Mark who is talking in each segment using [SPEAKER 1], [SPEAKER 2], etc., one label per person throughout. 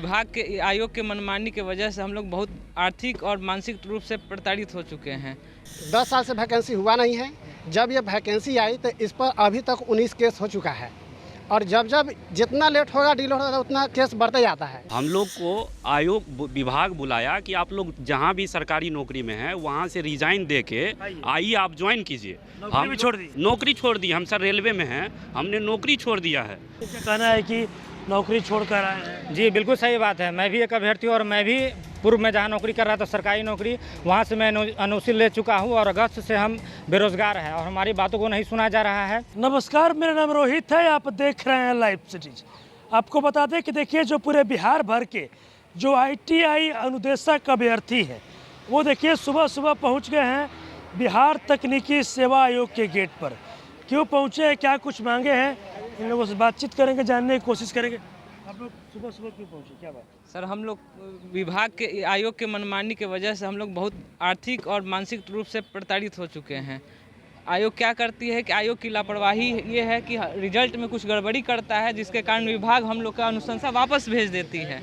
[SPEAKER 1] विभाग के आयोग के मनमानी की वजह से हम लोग बहुत आर्थिक और मानसिक रूप से प्रताड़ित हो चुके हैं।
[SPEAKER 2] 10 साल से वैकेंसी हुआ नहीं है। जब ये वैकेंसी आई तो इस पर अभी तक 19 केस हो चुका है और जब जब जितना लेट होगा डिले होगा उतना केस बढ़ते जाता है।
[SPEAKER 3] हम लोग को आयोग विभाग बुलाया कि आप लोग जहां भी सरकारी नौकरी में हैं वहां से रिजाइन दे के आइए आप ज्वाइन कीजिए। हम नौकरी छोड़ दी। हम सर रेलवे में हैं, हमने नौकरी छोड़ दिया है।
[SPEAKER 4] कहना है कि नौकरी छोड़कर आए हैं।
[SPEAKER 5] जी बिल्कुल सही बात है। मैं भी एक अभ्यर्थी और मैं भी पूर्व में जहाँ नौकरी कर रहा था सरकारी नौकरी, वहाँ से मैं एनओसी ले चुका हूँ और अगस्त से हम बेरोजगार हैं और हमारी बातों को नहीं सुना जा रहा है।
[SPEAKER 4] नमस्कार, मेरा नाम रोहित है, आप देख रहे हैं लाइव सिटीज। आपको बता दें कि देखिए जो पूरे बिहार भर के जो ITI अनुदेशक अभ्यर्थी है वो देखिए सुबह सुबह पहुँच गए हैं बिहार तकनीकी सेवा आयोग के गेट पर। क्यों पहुँचे हैं, क्या कुछ मांगे हैं, इन लोगों से बातचीत करेंगे, जानने की कोशिश करेंगे। आप लोग सुबह सुबह क्यों पहुँचे, क्या बात?
[SPEAKER 1] सर हम लोग विभाग के आयोग के मनमानी की वजह से हम लोग बहुत आर्थिक और मानसिक रूप से प्रताड़ित हो चुके हैं। आयोग क्या करती है कि आयोग की लापरवाही ये है कि रिजल्ट में कुछ गड़बड़ी करता है, जिसके कारण विभाग हम लोग का अनुशंसा वापस भेज देती है।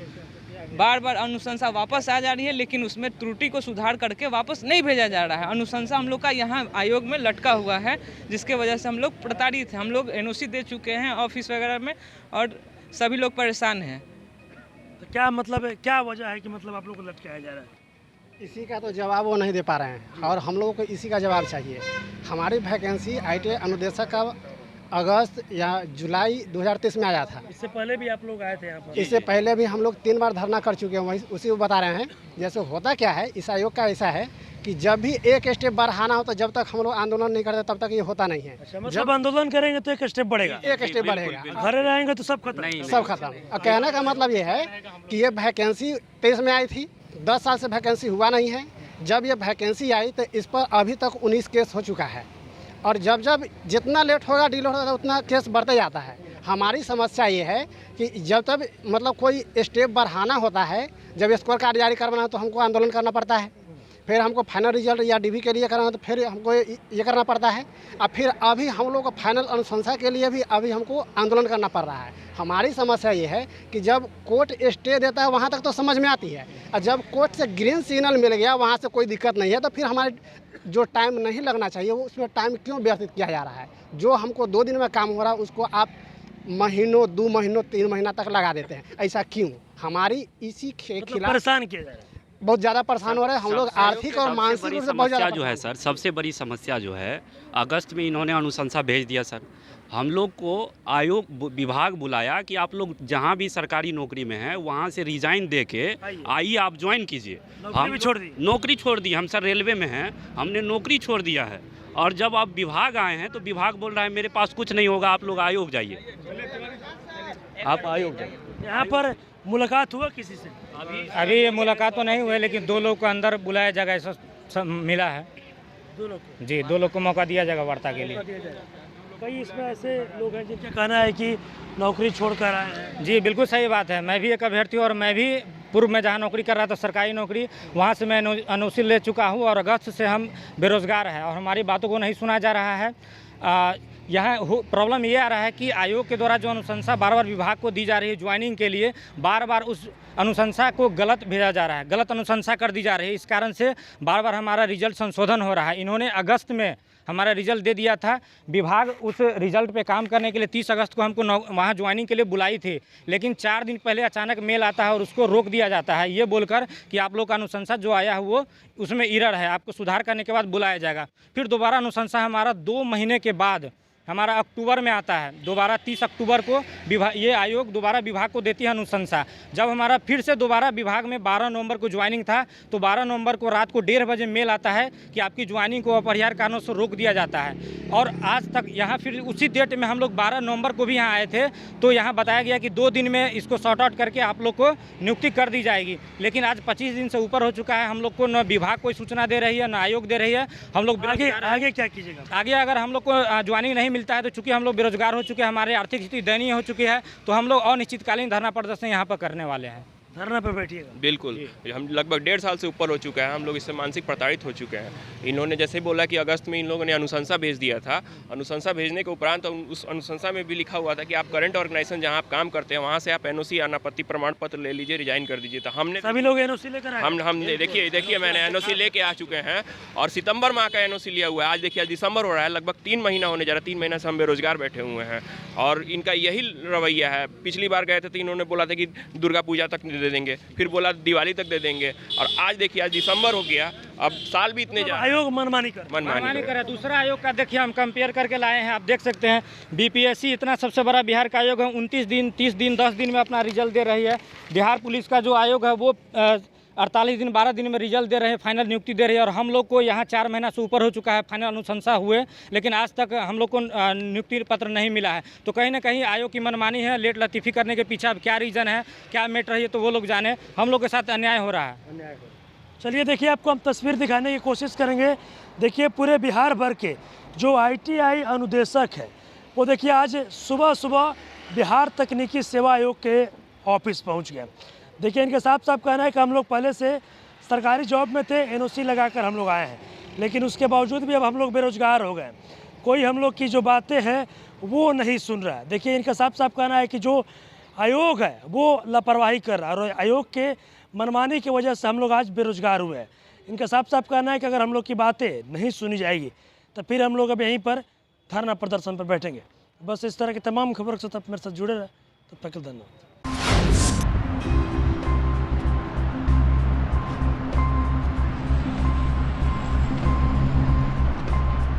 [SPEAKER 1] बार बार अनुशंसा वापस आ जा रही है लेकिन उसमें त्रुटि को सुधार करके वापस नहीं भेजा जा रहा है। अनुशंसा हम लोग का यहाँ आयोग में लटका हुआ है, जिसके वजह से हम लोग प्रताड़ित हैं। हम लोग NOC दे चुके हैं ऑफिस वगैरह में और सभी लोग परेशान हैं।
[SPEAKER 4] तो क्या मतलब है, क्या वजह है कि मतलब आप लोग को लटकाया जा रहा है?
[SPEAKER 2] इसी का तो जवाब वो नहीं दे पा रहे हैं और हम लोगों को इसी का जवाब चाहिए। हमारी वैकेंसी ITI अनुदेशक का अगस्त या जुलाई 2023 में आया था।
[SPEAKER 4] इससे पहले भी आप लोग आए थे यहाँ पर?
[SPEAKER 2] इससे पहले भी हम लोग 3 बार धरना कर चुके हैं, वही उसी को बता रहे हैं। जैसे होता क्या है इस आयोग का ऐसा है कि जब भी एक स्टेप बढ़ाना हो तो जब तक हम लोग आंदोलन नहीं करते तब तक ये होता नहीं है।
[SPEAKER 4] अच्छा, मतलब आंदोलन करेंगे तो एक स्टेप बढ़ेगा?
[SPEAKER 2] एक स्टेप बढ़ेगा,
[SPEAKER 4] घरे रहेंगे तो सब खत्म।
[SPEAKER 2] सब खत्म। और कहने का मतलब ये है कि ये वैकेंसी 23 में आई थी, 10 साल से वैकेंसी हुआ नहीं है। जब ये वैकेंसी आई तो इस पर अभी तक 19 केस हो चुका है और जब जब जितना लेट होगा डिले होगा उतना केस बढ़ते जाता है। हमारी समस्या ये है कि जब तक मतलब कोई स्टेप बढ़ाना होता है, जब स्कोर कार्ड जारी करवाना है तो हमको आंदोलन करना पड़ता है, फिर हमको फाइनल रिजल्ट या DV के लिए करना है तो फिर हमको ये करना पड़ता है, और फिर अभी हम लोग को फाइनल अनुशंसा के लिए भी अभी हमको आंदोलन करना पड़ रहा है। हमारी समस्या ये है कि जब कोर्ट स्टे देता है वहाँ तक तो समझ में आती है, और जब कोर्ट से ग्रीन सिग्नल मिल गया वहाँ से कोई दिक्कत नहीं है, तो फिर हमारे जो टाइम नहीं लगना चाहिए वो उसमें टाइम क्यों व्यतीत किया जा रहा है। जो हमको 2 दिन में काम हो रहा है उसको आप महीनों, 2 महीनों, 3 महीना तक लगा देते हैं। ऐसा क्यों? हमारी इसी के खिलाफ
[SPEAKER 4] परेशान किया जा रहा है,
[SPEAKER 2] बहुत ज़्यादा परेशान हो रहे हैं हम लोग आर्थिक और मानसिक रूप से बहुत ज़्यादा
[SPEAKER 3] जो है सर, सबसे बड़ी समस्या जो है अगस्त में इन्होंने अनुशंसा भेज दिया सर। हम लोग को आयोग विभाग बुलाया कि आप लोग जहां भी सरकारी नौकरी में हैं वहां से रिजाइन दे के आइए आप ज्वाइन कीजिए। हम नौकरी छोड़ दी। हम सर रेलवे में हैं, हमने नौकरी छोड़ दिया है और जब आप विभाग आए हैं तो विभाग बोल रहा है मेरे पास कुछ नहीं होगा, आप लोग आयोग जाइए, आप आयोग जाइए।
[SPEAKER 4] यहाँ पर मुलाकात हुआ किसी से?
[SPEAKER 5] अभी मुलाकात तो नहीं हुई लेकिन 2 लोग को अंदर बुलाया जाएगा ऐसा मिला है।
[SPEAKER 4] 2 लोग
[SPEAKER 5] जी 2 लोग को मौका दिया जाएगा वार्ता के लिए।
[SPEAKER 4] कई इसमें ऐसे लोग हैं जिनका कहना है कि नौकरी छोड़कर आए हैं।
[SPEAKER 5] जी बिल्कुल सही बात है। मैं भी एक अभ्यर्थी और मैं भी पूर्व में जहाँ नौकरी कर रहा था सरकारी नौकरी, वहाँ से मैं NOC ले चुका हूँ और अगस्त से हम बेरोजगार हैं और हमारी बातों को नहीं सुना जा रहा है। यहाँ प्रॉब्लम ये आ रहा है कि आयोग के द्वारा जो अनुशंसा बार बार विभाग को दी जा रही है ज्वाइनिंग के लिए, बार बार उस अनुशंसा को गलत भेजा जा रहा है, गलत अनुशंसा कर दी जा रही है। इस कारण से बार बार हमारा रिजल्ट संशोधन हो रहा है। इन्होंने अगस्त में हमारा रिजल्ट दे दिया था, विभाग उस रिजल्ट पे काम करने के लिए 30 अगस्त को हमको वहाँ ज्वाइनिंग के लिए बुलाई थी, लेकिन 4 दिन पहले अचानक मेल आता है और उसको रोक दिया जाता है ये बोलकर कि आप लोग का अनुशंसा जो आया है वो उसमें एरर है, आपको सुधार करने के बाद बुलाया जाएगा। फिर दोबारा अनुशंसा हमारा 2 महीने के बाद हमारा अक्टूबर में आता है, दोबारा 30 अक्टूबर को ये आयोग दोबारा विभाग को देती है अनुशंसा। जब हमारा फिर से दोबारा विभाग में 12 नवंबर को ज्वाइनिंग था तो 12 नवंबर को रात को 1:30 बजे मेल आता है कि आपकी ज्वाइनिंग को अपरिहार्य कारणों से रोक दिया जाता है। और आज तक यहाँ फिर उसी डेट में हम लोग 12 नवंबर को भी यहाँ आए थे तो यहाँ बताया गया कि 2 दिन में इसको सॉर्ट आउट करके आप लोग को नियुक्ति कर दी जाएगी, लेकिन आज 25 दिन से ऊपर हो चुका है। हम लोग को न विभाग कोई सूचना दे रही है न आयोग दे रही है। हम लोग
[SPEAKER 4] आगे क्या कीजिएगा?
[SPEAKER 5] आगे अगर हम लोग को ज्वाइनिंग नहीं मिलता है तो चूंकि हम लोग बेरोजगार हो चुके हैं, हमारे आर्थिक स्थिति दयनीय हो चुकी है, तो हम लोग अनिश्चितकालीन धरना प्रदर्शन यहाँ पर करने वाले हैं।
[SPEAKER 4] धरना पे बैठिएगा।
[SPEAKER 6] बिल्कुल, हम लगभग 1.5 साल से ऊपर हो चुका है, हम लोग इससे मानसिक प्रताड़ित हो चुके हैं। इन्होंने जैसे बोला कि अगस्त में इन लोगों ने अनुशंसा भेज दिया था, अनुशंसा भेजने के उपरांत उस अनुशंसा में भी लिखा हुआ था कि आप करंट ऑर्गेनाइजेशन जहां आप काम करते हैं वहां से आप एनओसी अनापत्ति प्रमाण पत्र ले लीजिए, रिजाइन कर दीजिए। तो हमने
[SPEAKER 4] सभी लोग एनओसी लेकर आए।
[SPEAKER 6] हम देखिए मैंने एनओसी लेके आ चुके हैं और सितंबर माह का एनओसी लिया हुआ है। आज देखिए, आज दिसंबर हो रहा है, लगभग 3 महीना होने जा रहा है। 3 महीना से हम बेरोजगार बैठे हुए हैं और इनका यही रवैया है। पिछली बार गए थे तो इन्होंने बोला था कि दुर्गा पूजा तक दे देंगे, फिर बोला दिवाली तक दे देंगे, और आज देखिए आज दिसंबर हो गया, अब साल भी इतने जा
[SPEAKER 4] आयोग मनमानी
[SPEAKER 5] कर दूसरा आयोग का देखिए हम कंपेयर करके लाए हैं। आप देख सकते हैं बीपीएससी इतना सबसे बड़ा बिहार का आयोग है, 29 दिन 30 दिन 10 दिन में अपना रिजल्ट दे रही है। बिहार पुलिस का जो आयोग है वो 48 दिन 12 दिन में रिजल्ट दे रहे हैं, फाइनल नियुक्ति दे रही है। और हम लोग को यहाँ 4 महीना से ऊपर हो चुका है फाइनल अनुशंसा हुए, लेकिन आज तक हम लोग को नियुक्ति पत्र नहीं मिला है। तो कहीं ना कहीं आयोग की मनमानी है, लेट लतीफ़ी करने के पीछे अब क्या रीज़न है, क्या मैटर है, ये तो वो लोग जाने। हम लोग के साथ अन्याय हो रहा है।
[SPEAKER 4] चलिए देखिए, आपको हम तस्वीर दिखाने की कोशिश करेंगे। देखिए पूरे बिहार भर के जो ITI अनुदेशक है वो देखिए आज सुबह सुबह बिहार तकनीकी सेवा आयोग के ऑफिस पहुंच गए। देखिए इनका साफ साफ कहना है कि हम लोग पहले से सरकारी जॉब में थे, NOC लगाकर हम लोग आए हैं, लेकिन उसके बावजूद भी अब हम लोग बेरोजगार हो गए। कोई हम लोग की जो बातें हैं वो नहीं सुन रहा है। देखिए इनका साफ साफ कहना है कि जो आयोग है वो लापरवाही कर रहा है और आयोग के मनमानी की वजह से हम लोग आज बेरोजगार हुए हैं। इनका साफ साफ कहना है कि अगर हम लोग की बातें नहीं सुनी जाएगी तो फिर हम लोग अब यहीं पर धरना प्रदर्शन पर बैठेंगे। बस इस तरह की तमाम खबरों के साथ आप मेरे साथ जुड़े रहे। तब तक के लिए धन्यवाद।